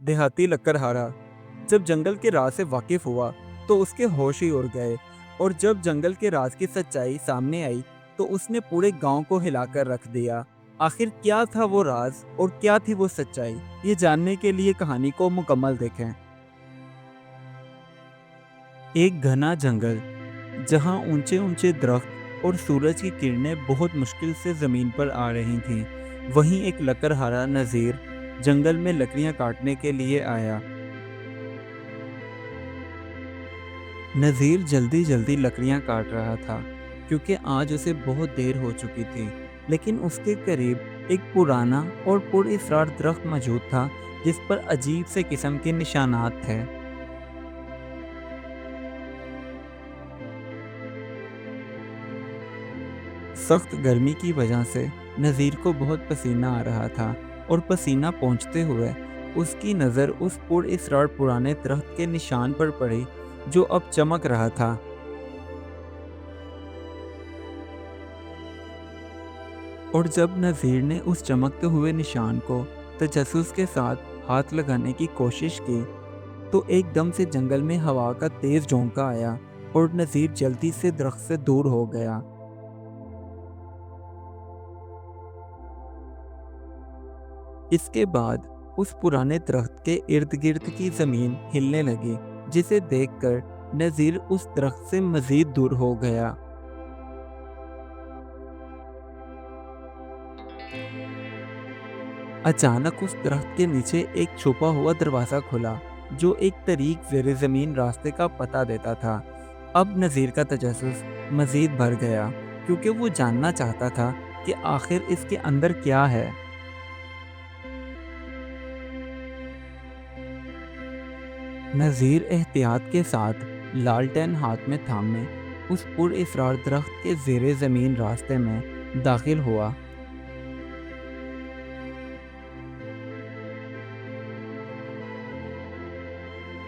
देहाती लकड़हारा जब जंगल के राज से वाकिफ हुआ तो उसके होश ही उड़ गए। और जब जंगल के राज की सच्चाई सामने आई तो उसने पूरे गांव को हिलाकर रख दिया। आखिर क्या था वो राज और क्या थी वो सच्चाई, ये जानने के लिए कहानी को मुकम्मल देखें। एक घना जंगल जहां ऊंचे ऊंचे दरख्त और सूरज की किरणें बहुत मुश्किल से जमीन पर आ रही थीं, वहीं एक लकड़हारा नज़ीर जंगल में लकड़ियां काटने के लिए आया। नज़ीर जल्दी जल्दी लकड़ियां काट रहा था क्योंकि आज उसे बहुत देर हो चुकी थी। लेकिन उसके करीब एक पुराना और पुरअसरार दरख्त मौजूद था जिस पर अजीब से किस्म के निशानात थे। सख्त गर्मी की वजह से नज़ीर को बहुत पसीना आ रहा था और पसीना पहुंचते हुए उसकी नज़र उस पुरअसरार पुराने दरख्त के निशान पर पड़ी जो अब चमक रहा था। और जब नज़ीर ने उस चमकते हुए निशान को तजस्सुस के साथ हाथ लगाने की कोशिश की तो एकदम से जंगल में हवा का तेज़ झोंका आया और नज़ीर जल्दी से दरख्त से दूर हो गया। इसके बाद उस पुराने दरख्त के इर्द गिर्द की ज़मीन हिलने लगी, जिसे देखकर नज़ीर उस दरख्त से मज़ीद दूर हो गया। अचानक उस दरख्त के नीचे एक छुपा हुआ दरवाज़ा खुला जो एक तरीक ज़ेरे ज़मीन रास्ते का पता देता था। अब नज़ीर का तजस्सुस मज़ीद बढ़ गया क्योंकि वो जानना चाहता था कि आखिर इसके अंदर क्या है। नज़ीर एहतियात के साथ लालटेन हाथ में थामे उस पुरअसरार दरख्त के ज़ेरे ज़मीन रास्ते में दाखिल हुआ।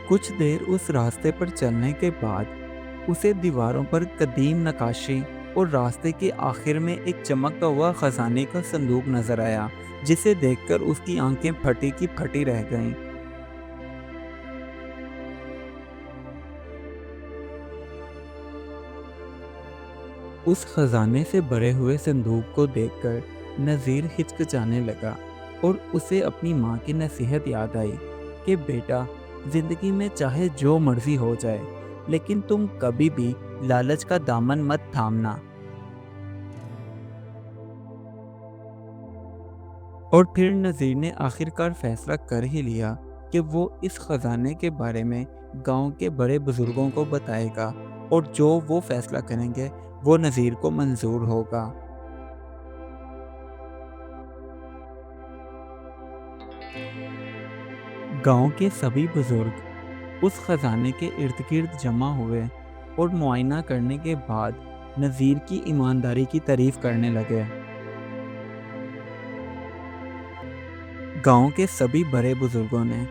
कुछ देर उस रास्ते पर चलने के बाद उसे दीवारों पर कदीम नक्काशी और रास्ते के आखिर में एक चमकता हुआ खजाने का संदूक नजर आया, जिसे देखकर उसकी आंखें फटी की फटी रह गईं। उस खजाने से भरे हुए संदूक को देखकर नज़ीर हिचकिचाने लगा और उसे अपनी माँ की नसीहत याद आई कि बेटा, जिंदगी में चाहे जो मर्जी हो जाए लेकिन तुम कभी भी लालच का दामन मत थामना। और फिर नज़ीर ने आखिरकार फैसला कर ही लिया कि वो इस खजाने के बारे में गांव के बड़े बुजुर्गों को बताएगा और जो वो फैसला करेंगे वो नज़ीर को मंजूर होगा। गांव के सभी बुजुर्ग उस खजाने के इर्द गिर्द जमा हुए और मुआयना करने के बाद नज़ीर की ईमानदारी की तारीफ करने लगे। गांव के सभी बड़े बुजुर्गों ने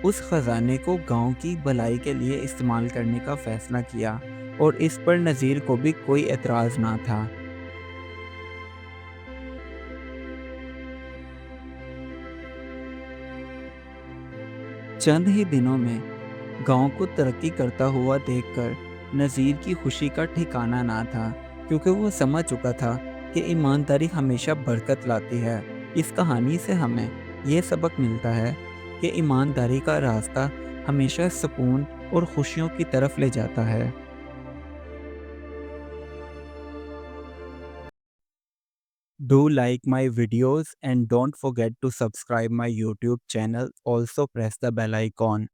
उस खजाने को गांव की भलाई के लिए इस्तेमाल करने का फैसला किया और इस पर नज़ीर को भी कोई एतराज़ ना था। चंद ही दिनों में गांव को तरक्की करता हुआ देखकर नज़ीर की खुशी का ठिकाना ना था, क्योंकि वो समझ चुका था कि ईमानदारी हमेशा बरकत लाती है। इस कहानी से हमें ये सबक मिलता है कि ईमानदारी का रास्ता हमेशा सुकून और खुशियों की तरफ ले जाता है। Do like my videos and don't forget to subscribe my YouTube channel. Also press the bell icon.